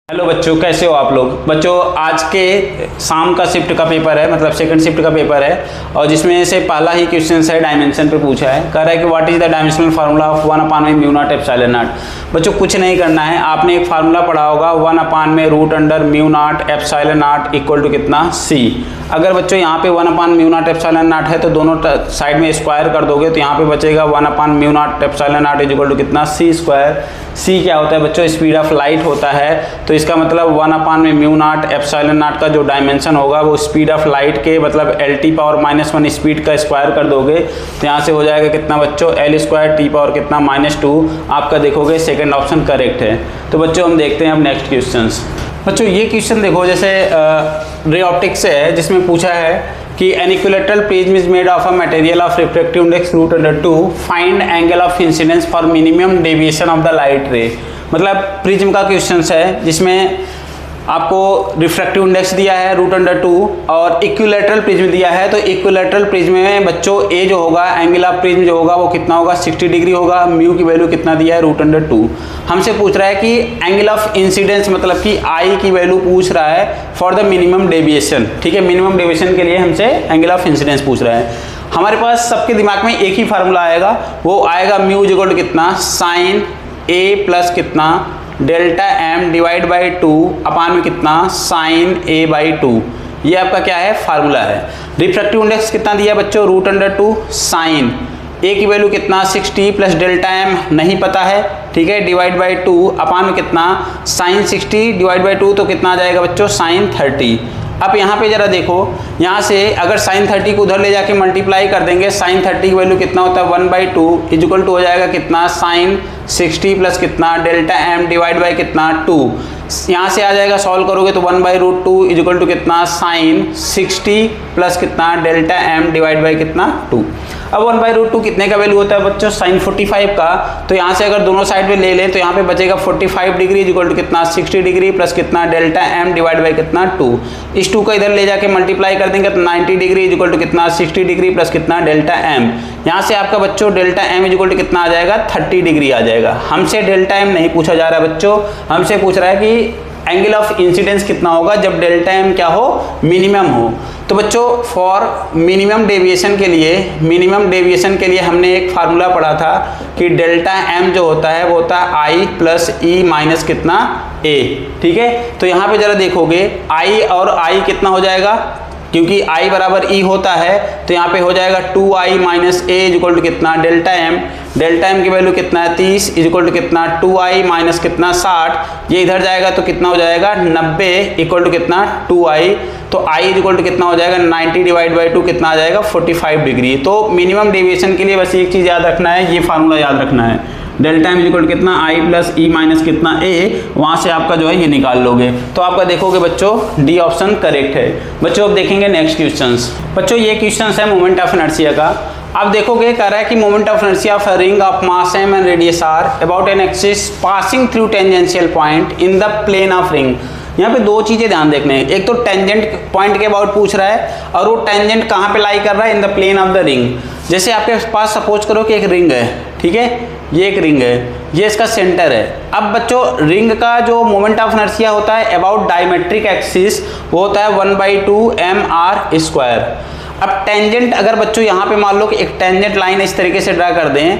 Hello बच्चों, कैसे हो आप लोग। बच्चों आज के शाम का शिफ्ट का पेपर है, मतलब सेकंड शिफ्ट का पेपर है, और जिसमें से पहला ही क्वेश्चन है डायमेंशन पे पूछा है। कह रहा है कि what is the dimensional formula of 1/μ0 बच्चों कुछ नहीं करना है, आपने एक फार्मूला पढ़ा होगा 1/√μ0 इक्वल टू कितना c। अगर बच्चों यहाँ पे 1/μ0 है तो दोनों साइड में स्क्वायर कर दोगे तो यहाँ पे बचेगा 1/μ0 इक्वल टू कितना c²। c क्या होता है बच्चों, स्पीड ऑफ लाइट होता है। तो इसका मतलब 1/μ0 का जो डायमेंशन होगा वो स्पीड ऑफ लाइट के मतलब l⁻⁻1 स्पीड का स्क्वायर कर दोगे तो यहाँ से हो जाएगा कितना बच्चों l² t⁻⁻2। आपका देखोगे सेकंड ऑप्शन करेक्ट है। तो बच्चों हम देखते हैं अब नेक्स्ट क्वेश्चंस। बच्चों ये क्वेश्चन देखो, जैसे रे ऑप्टिक्स से है, जिसमें पूछा है कि an equilateral prism is made of a material of refractive index √2, find angle of incidence for minimum deviation of the light रे। मतलब प्रिज्म का क्वेश्चन है जिसमें आपको रिफ्रैक्टिव इंडेक्स दिया है √2 और इक्विलेटरल प्रिज्म दिया है। तो इक्विलेटरल प्रिज्म में बच्चों ए जो होगा, एंगल ऑफ प्रिज्म जो होगा वो कितना होगा, 60 डिग्री होगा। म्यू की वैल्यू कितना दिया है √2। हमसे पूछ रहा है कि एंगल ऑफ इंसिडेंस मतलब कि आई की वैल्यू पूछ रहा है फॉर द मिनिमम डेविएशन। ठीक है, मिनिमम डेविएशन के लिए हमसे एंगल ऑफ इंसिडेंस पूछ रहा है। हमारे पास सबके दिमाग में एक ही फार्मूला आएगा, वो आएगा म्यू इक्वल टू कितना साइन ए प्लस कितना डेल्टा एम डिवाइड बाई 2 अपान में कितना साइन ए बाई 2। ये आपका क्या है, फार्मूला है। रिफ्रैक्टिव इंडेक्स कितना दिया बच्चों √2, साइन ए की वैल्यू कितना 60 प्लस डेल्टा एम नहीं पता है, ठीक है, डिवाइड बाई 2 अपान में कितना साइन 60 डिवाइड बाई 2 तो कितना आ जाएगा बच्चों साइन 30। अब यहाँ पे जरा देखो, यहाँ से अगर साइन 30 को उधर ले जाके मल्टीप्लाई कर देंगे, साइन 30 की वैल्यू कितना होता है 1/2 इक्वल टू हो जाएगा कितना साइन 60 प्लस कितना डेल्टा एम डिवाइड बाई कितना 2। यहाँ से आ जाएगा, सॉल्व करोगे तो 1/√2 इक्वल टू कितना साइन 60 प्लस कितना डेल्टा एम डिवाइड बाई कितना 2। अब 1/√2 कितने का वैल्यू होता है बच्चों, साइन 45 का। तो यहाँ से अगर दोनों साइड में ले लें तो यहाँ पे बचेगा 45 डिग्री इक्वल टू कितना 60 डिग्री प्लस कितना डेल्टा एम डिवाइड बाई कितना 2। इस 2 का इधर ले जाके मल्टीप्लाई कर देंगे तो 90 डिग्री इक्वल टू कितना 60 डिग्री प्लस कितना डेल्टा एम। यहाँ से आपका बच्चों डेल्टा एम इक्वल टू कितना आ जाएगा 30 डिग्री आ जाएगा। हमसे डेल्टा एम नहीं पूछा जा रहा है बच्चों, हमसे पूछ रहा है कि एंगल ऑफ इंसिडेंस कितना होगा जब डेल्टा एम क्या हो, मिनिमम हो। तो बच्चों फॉर मिनिमम डेविएशन के लिए हमने एक फार्मूला पढ़ा था कि डेल्टा एम जो होता है वो होता है आई प्लस ई माइनस कितना ए। ठीक है, तो यहाँ पे जरा देखोगे आई और आई कितना हो जाएगा, क्योंकि i बराबर e होता है तो यहाँ पे हो जाएगा 2i minus A equal to कितना डेल्टा एम की वैल्यू कितना है 30 इक्वल टू कितना 2i माइनस कितना 60। ये इधर जाएगा तो कितना हो जाएगा 90 इक्वल टू कितना 2i। तो i इक्वल टू कितना हो जाएगा 90 डिवाइड बाई 2 कितना आ जाएगा 45 डिग्री। तो मिनिमम डेविएशन के लिए बस एक चीज़ याद रखना है, ये फार्मूला याद रखना है, डेल्टा एम इक्वल कितना आई प्लस ई माइनस कितना ए, वहाँ से आपका जो है ये निकाल लोगे तो आपका देखोगे बच्चों डी ऑप्शन करेक्ट है। बच्चों अब देखेंगे नेक्स्ट क्वेश्चंस। बच्चों ये क्वेश्चंस है मोमेंट ऑफ इनर्शिया का। अब देखोगे कह रहा है कि moment of inertia of a ring of mass m and radius r about an axis passing through tangential point in the plane of ring. यहाँ पे दो चीजें ध्यान देखने हैं, एक तो टेंजेंट पॉइंट के अबाउट पूछ रहा है और वो टेंजेंट कहाँ पे लाई कर रहा है, in the plane of the ring. जैसे आपके पास सपोज करो कि एक रिंग है, ठीक है, ये एक रिंग है, ये इसका सेंटर है। अब बच्चों रिंग का जो मोमेंट ऑफ इनर्शिया होता है अबाउट डायमेट्रिक एक्सिस वो होता है 1/2 mr²। अब टेंजेंट अगर बच्चों यहाँ पे मान लो कि एक टेंजेंट लाइन इस तरीके से ड्रा कर दें,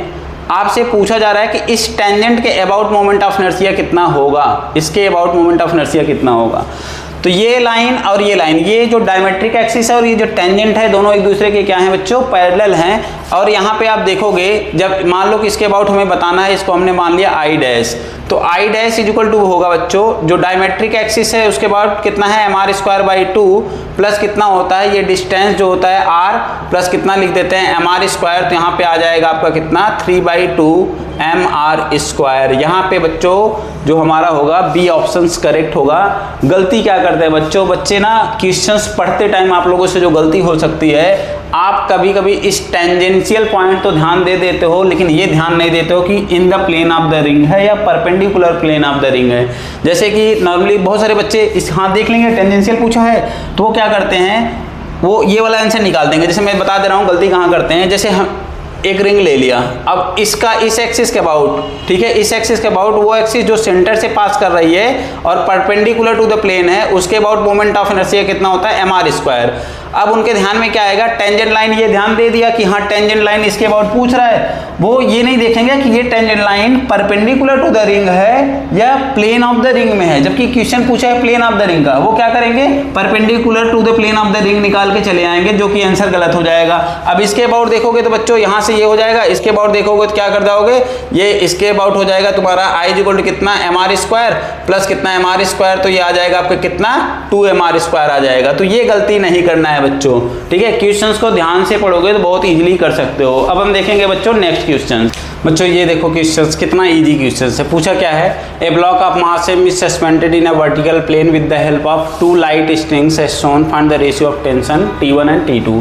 आपसे पूछा जा रहा है कि इस टेंजेंट के अबाउट मोमेंट ऑफ इनर्शिया कितना होगा, इसके अबाउट मोमेंट ऑफ इनर्शिया कितना होगा। तो ये लाइन और ये लाइन, ये जो डायमेट्रिक एक्सिस है और ये जो टेंजेंट है दोनों एक दूसरे के क्या हैं बच्चों, पैरेलल हैं। और यहाँ पे आप देखोगे जब मान लो कि इसके अबाउट हमें बताना है, इसको हमने मान लिया आई डैश, तो आई डैश इक्वल टू होगा बच्चों जो डायमेट्रिक एक्सिस है उसके अबाउट कितना है mr²/2 प्लस कितना होता है ये डिस्टेंस जो होता है r प्लस कितना लिख देते हैं mr²। तो यहाँ पे आ जाएगा आपका कितना 3/2 mr²। यहाँ पे बच्चों जो हमारा होगा बी ऑप्शन करेक्ट होगा। गलती क्या करते हैं बच्चों, बच्चे ना क्वेश्चंस पढ़ते टाइम आप लोगों से जो गलती हो सकती है, आप कभी कभी इस टेंजेंशियल पॉइंट तो ध्यान दे देते हो लेकिन ये ध्यान नहीं देते हो कि in the plane of the ring है या perpendicular plane of the ring है। जैसे कि नॉर्मली बहुत सारे बच्चे इस हाँ देख लेंगे टेंजेंशियल पूछा है तो वो क्या करते हैं, वो ये वाला आंसर निकाल देंगे। जैसे मैं बता दे रहा हूँ गलती कहाँ करते हैं, जैसे हम एक रिंग ले लिया। अब इसका इस एक्सिस के अबाउट, ठीक है, इस एक्सिस के अबाउट वो एक्सिस जो सेंटर से पास कर रही है और परपेंडिकुलर टू द प्लेन है, उसके अबाउट मोमेंट ऑफ इनर्शिया कितना होता है, mr²। अब उनके ध्यान में क्या आएगा, टेंजेंट लाइन, ये ध्यान दे दिया कि हाँ टेंजेंट लाइन इसके अबाउट पूछ रहा है, वो ये नहीं देखेंगे कि ये tangent line perpendicular to the ring है या प्लेन ऑफ द रिंग में है, जबकि क्वेश्चन पूछा है प्लेन ऑफ द रिंग का। वो क्या करेंगे, perpendicular to the plane of the ring निकाल के चले आएंगे, जो कि आंसर गलत हो जाएगा। अब इसके अबाउट देखोगे तो बच्चों यहाँ से ये हो जाएगा, इसके अबाउट देखोगे तो क्या कर जाओगे, ये इसके अबाउट हो जाएगा तुम्हारा I = कितना, mr² प्लस कितना mr², तो ये आ जाएगा आपका कितना, 2mr² आ जाएगा। तो ये गलती नहीं करना है बच्चों, ठीक है। क्वेश्चंस को ध्यान से पढ़ोगे तो बहुत इजीली कर सकते हो। अब हम देखेंगे बच्चों नेक्स्ट क्वेश्चन। बच्चों ये देखो क्वेश्चंस कितना इजी क्वेश्चन है। पूछा क्या है, a block of mass M is suspended in a vertical plane with the help of 2 light strings as shown, find the ratio of tension T1 and T2।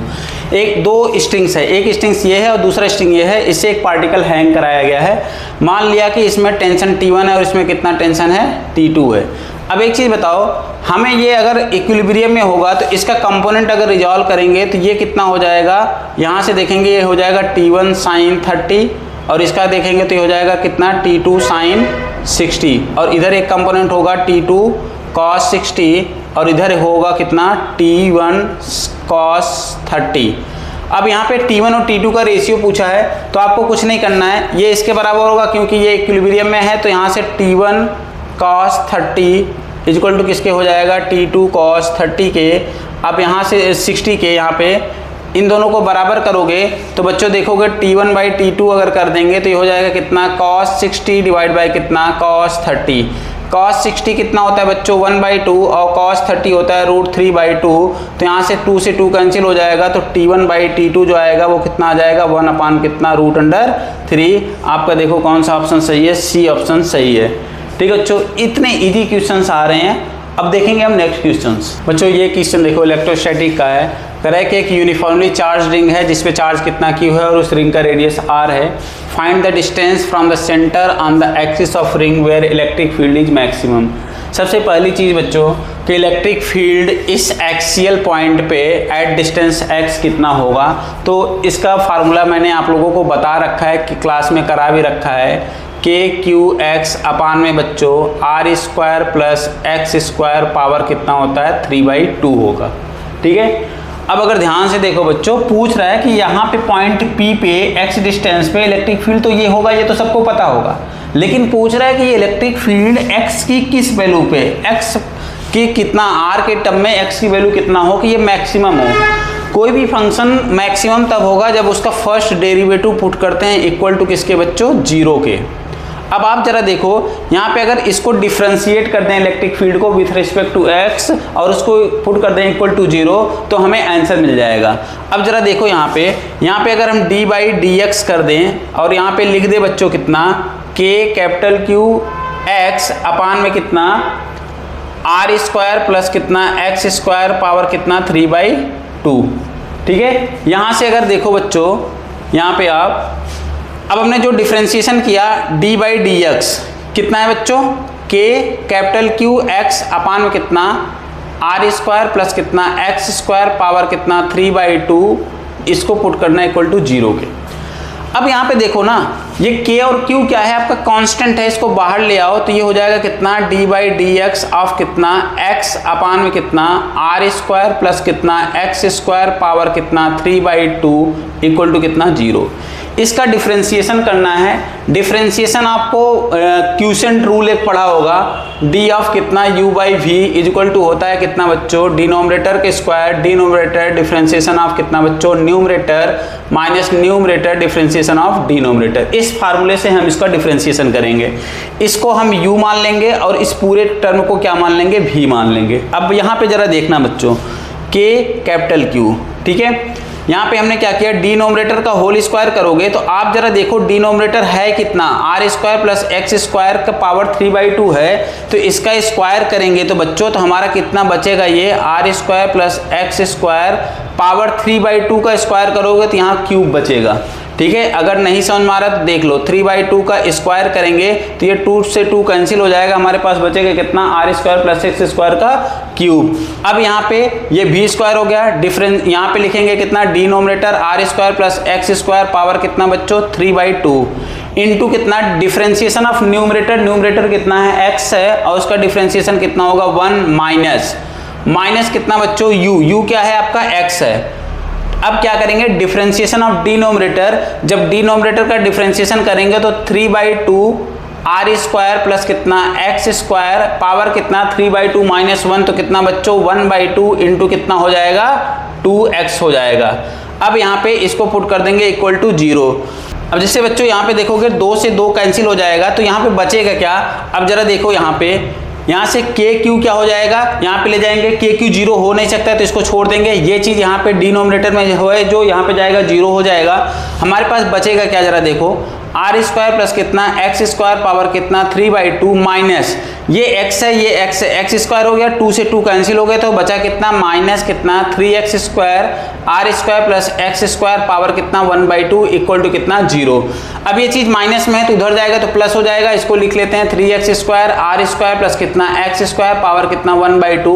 एक दो स्ट्रिंग्स है, एक strings ये है और दूसरा स्ट्रिंग ये है, इससे एक पार्टिकल हैंग कराया गया है। मान लिया कि इसमें टेंशन T1 है और इसमें कितना टेंशन है, T2 है। अब एक चीज़ बताओ, हमें ये अगर इक्विलिब्रियम में होगा तो इसका कंपोनेंट अगर रिजॉल्व करेंगे तो ये कितना हो जाएगा, यहाँ से देखेंगे ये हो जाएगा T1 sin 30 और इसका देखेंगे तो ये हो जाएगा कितना, T2 sin 60, और इधर एक कंपोनेंट होगा T2 cos 60 और इधर होगा कितना, T1 cos 30। अब यहाँ पे T1 और T2 का रेशियो पूछा है तो आपको कुछ नहीं करना है, ये इसके बराबर होगा क्योंकि ये इक्विलिब्रियम में है, तो यहाँ से T1 cos 30 इक्वल टू किसके हो जाएगा, T2 cos 30 के। अब यहाँ से 60 के, यहाँ पे इन दोनों को बराबर करोगे तो बच्चों देखोगे T1/T2 अगर कर देंगे तो ये हो जाएगा कितना, cos 60 डिवाइड बाई कितना, cos 30। cos 60 कितना होता है बच्चों, 1/2 और cos 30 होता है √3/2, तो यहाँ से 2 से 2 कैंसिल हो जाएगा, तो T1/T2 जो आएगा वो कितना आ जाएगा, 1 कितना, √3। आपका देखो कौन सा ऑप्शन सही है, सी ऑप्शन सही है, ठीक है बच्चों। इतने इजी क्वेश्चंस आ रहे हैं। अब देखेंगे हम नेक्स्ट क्वेश्चंस। बच्चों ये क्वेश्चन देखो इलेक्ट्रोस्टैटिक का है, कह रहा है कि एक यूनिफॉर्मली चार्ज रिंग है जिसपे चार्ज कितना Q है और उस रिंग का रेडियस R है। Find the distance from the centre on the axis of ring where electric field is maximum. सबसे पहली चीज़ बच्चों कि इलेक्ट्रिक फील्ड इस एक्सियल पॉइंट पे एट डिस्टेंस x कितना होगा, तो इसका फार्मूला मैंने आप लोगों को बता रखा है कि क्लास में करा भी रखा है, KQX अपान में बच्चों R² प्लस x² पावर कितना होता है, 3/2 होगा, ठीक है। अब अगर ध्यान से देखो बच्चों, पूछ रहा है कि यहाँ पे पॉइंट P पे x डिस्टेंस पे इलेक्ट्रिक फील्ड तो ये होगा, ये तो सबको पता होगा, लेकिन पूछ रहा है कि ये इलेक्ट्रिक फील्ड x की किस वैल्यू पे, x की कितना, r के टर्म में x की वैल्यू कितना हो कि ये मैक्सिमम हो। कोई भी फंक्शन मैक्सिमम तब होगा जब उसका फर्स्ट डेरिवेटिव पुट करते हैं इक्वल टू किसके बच्चों, 0 के। अब आप जरा देखो यहाँ पे अगर इसको डिफ्रेंशिएट कर दें इलेक्ट्रिक फील्ड को विथ रिस्पेक्ट टू x और उसको पुट कर दें इक्वल टू 0 तो हमें आंसर मिल जाएगा। अब जरा देखो यहाँ पे अगर हम d/dx कर दें और यहाँ पे लिख दे बच्चों कितना, KQ(x) अपान में कितना, R² प्लस कितना, x² पावर कितना, 3/2, ठीक है। यहाँ से अगर देखो बच्चों, यहाँ पे अब हमने जो डिफ्रेंशिएशन किया d/dx कितना है बच्चों, KQ(x) अपान में कितना, R² प्लस कितना, x² पावर कितना, 3/2, इसको पुट करना इक्वल टू 0 के। अब यहाँ पे देखो ना, ये K और Q क्या है, आपका कांस्टेंट है, इसको बाहर ले आओ तो ये हो जाएगा कितना, d/dx ऑफ कितना, x अपान में कितना, R² प्लस कितना, x² पावर कितना, 3/2 इक्वल टू कितना, 0। इसका डिफ्रेंशिएशन करना है। डिफ्रेंशिएशन आपको क्यूसेंट रूल एक पढ़ा होगा, d ऑफ कितना, u/v इक्वल टू होता है कितना बच्चों, डिनोमिनेटर के स्क्वायर, डिनोमिनेटर डिफ्रेंशिएशन ऑफ कितना बच्चों, numerator minus numerator differentiation of denominator. इस फार्मूले से हम इसका डिफ्रेंशिएशन करेंगे। इसको हम u मान लेंगे और इस पूरे टर्म को क्या मान लेंगे, v मान लेंगे। अब यहाँ पे जरा देखना बच्चों, KQ, ठीक है। यहाँ पे हमने क्या किया, डिनोमिनेटर का होल स्क्वायर करोगे तो आप जरा देखो डिनोमिनेटर है कितना, R² प्लस x² का पावर 3/2 है, तो इसका स्क्वायर करेंगे तो बच्चों तो हमारा कितना बचेगा, ये R² प्लस x² पावर 3/2 का स्क्वायर करोगे तो यहाँ क्यूब बचेगा, ठीक है। अगर नहीं समझ में आ रहा तो देख लो, 3/2 का स्क्वायर करेंगे तो ये 2 से 2 कैंसिल हो जाएगा, हमारे पास बचेगा कितना, r square plus x square का क्यूब। अब यहाँ पे ये v स्क्वायर हो गया, डिफरेंस यहाँ पे लिखेंगे कितना, denominator r square plus x square power कितना बच्चों 3/2 इनटू कितना, डिफरेंशिएशन ऑफ न्यूमरेटर, न्यूमरेटर कितना है x है और उसका डिफरेंशिएशन कितना होगा 1 माइनस कितना बच्चों u क्या है आपका x है। अब क्या करेंगे, डिफरेंशिएशन ऑफ डिनोमिनेटर, जब डिनोमिनेटर का डिफरेंशिएशन करेंगे तो 3/2 r स्क्वायर प्लस कितना x स्क्वायर पावर कितना 3/2 माइनस 1 तो कितना बच्चों 1/2 इंटू कितना हो जाएगा 2x हो जाएगा। अब यहाँ पे इसको पुट कर देंगे इक्वल टू 0। अब जैसे बच्चों यहाँ पे देखोगे 2 से 2 कैंसिल हो जाएगा तो यहाँ पे बचेगा क्या, अब जरा देखो यहाँ पे, यहाँ से के क्यू क्या हो जाएगा, यहाँ पे ले जाएंगे, के क्यू 0 हो नहीं सकता है तो इसको छोड़ देंगे, ये चीज़ यहाँ पे डिनोमिनेटर में है जो यहाँ पे जाएगा 0 हो जाएगा। हमारे पास बचेगा क्या, जरा देखो r स्क्वायर प्लस कितना x स्क्वायर पावर कितना 3/2 माइनस ये x है, ये x है, x स्क्वायर हो गया, 2 से 2 कैंसिल हो गए तो बचा कितना, माइनस कितना 3x square r square plus x square power कितना 1/2 इक्वल टू कितना 0। अब ये चीज माइनस में है तो उधर जाएगा तो प्लस हो जाएगा, इसको लिख लेते हैं 3x square r square plus कितना x स्क्वायर पावर कितना 1/2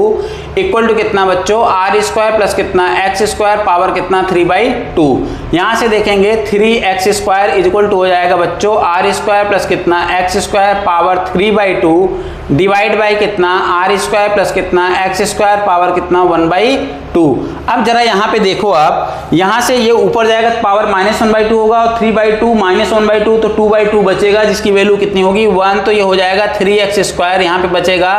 इक्वल टू कितना बच्चों r स्क्वायर प्लस कितना x स्क्वायर पावर कितना 3/2। यहाँ से देखेंगे 3x स्क्वायर इक्वल टू हो जाएगा बच्चों r स्क्वायर प्लस कितना x square power 3/2 divide by कितना r स्क्वायर प्लस कितना x स्क्वायर पावर कितना 1/2। अब जरा यहाँ पे देखो आप, यहाँ से ये ऊपर जाएगा तो पावर -1/2 होगा और 3/2 माइनस 1/2 तो 2/2 बचेगा जिसकी वैल्यू कितनी होगी 1, तो ये हो जाएगा 3x स्क्वायर, यहाँ पे बचेगा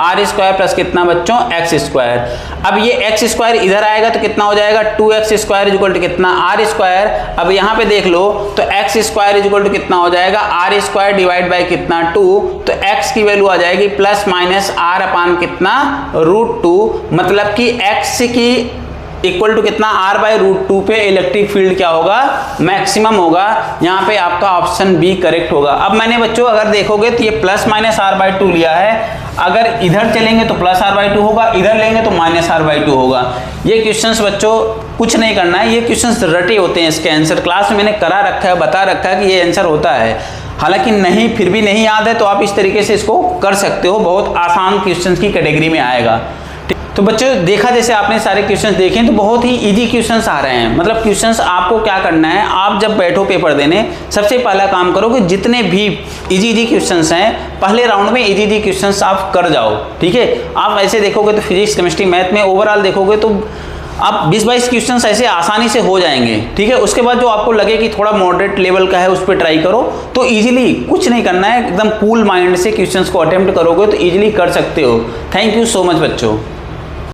r स्क्वायर प्लस कितना बच्चों x स्क्वायर। अब ये x स्क्वायर इधर आएगा तो कितना हो जाएगा 2x स्क्वायर इक्वल टू कितना r स्क्वायर। अब यहाँ पे देख लो तो x स्क्वायर इक्वल टू कितना हो जाएगा r स्क्वायर डिवाइड बाई कितना 2, तो x की वैल्यू आ जाएगी प्लस माइनस r अपान कितना √2, मतलब कि x की इक्वल टू कितना r/√2 पे इलेक्ट्रिक फील्ड क्या होगा, मैक्सिमम होगा। यहाँ पे आपका ऑप्शन बी करेक्ट होगा। अब मैंने बच्चों अगर देखोगे तो ये प्लस माइनस r/2 लिया है, अगर इधर चलेंगे तो प्लस r/2 होगा, इधर लेंगे तो माइनस r/2 होगा। ये क्वेश्चंस बच्चों कुछ नहीं करना है, ये क्वेश्चंस रटे होते हैं, इसके आंसर क्लास में मैंने करा रखा है, बता रखा है कि ये आंसर होता है। हालांकि नहीं फिर भी नहीं याद है तो आप इस तरीके से इसको कर सकते हो, बहुत आसान क्वेश्चंस की कैटेगरी में आएगा। तो बच्चों देखा जैसे आपने सारे क्वेश्चंस देखे तो बहुत ही इजी क्वेश्चंस आ रहे हैं। मतलब क्वेश्चंस आपको क्या करना है, आप जब बैठो पेपर देने सबसे पहला काम करो कि जितने भी इजी क्वेश्चंस हैं पहले राउंड में इजी क्वेश्चंस आप कर जाओ, ठीक है। आप ऐसे देखोगे तो फिजिक्स केमिस्ट्री मैथ में ओवरऑल देखोगे तो आप 20-22 क्वेश्चंस ऐसे आसानी से हो जाएंगे, ठीक है। उसके बाद जो आपको लगे कि थोड़ा मॉडरेट लेवल का है उस पर ट्राई करो, तो इजीली कुछ नहीं करना है, एकदम कूल माइंड से क्वेश्चंस को अटेम्प्ट करोगे तो इजीली कर सकते हो। थैंक यू सो मच बच्चों।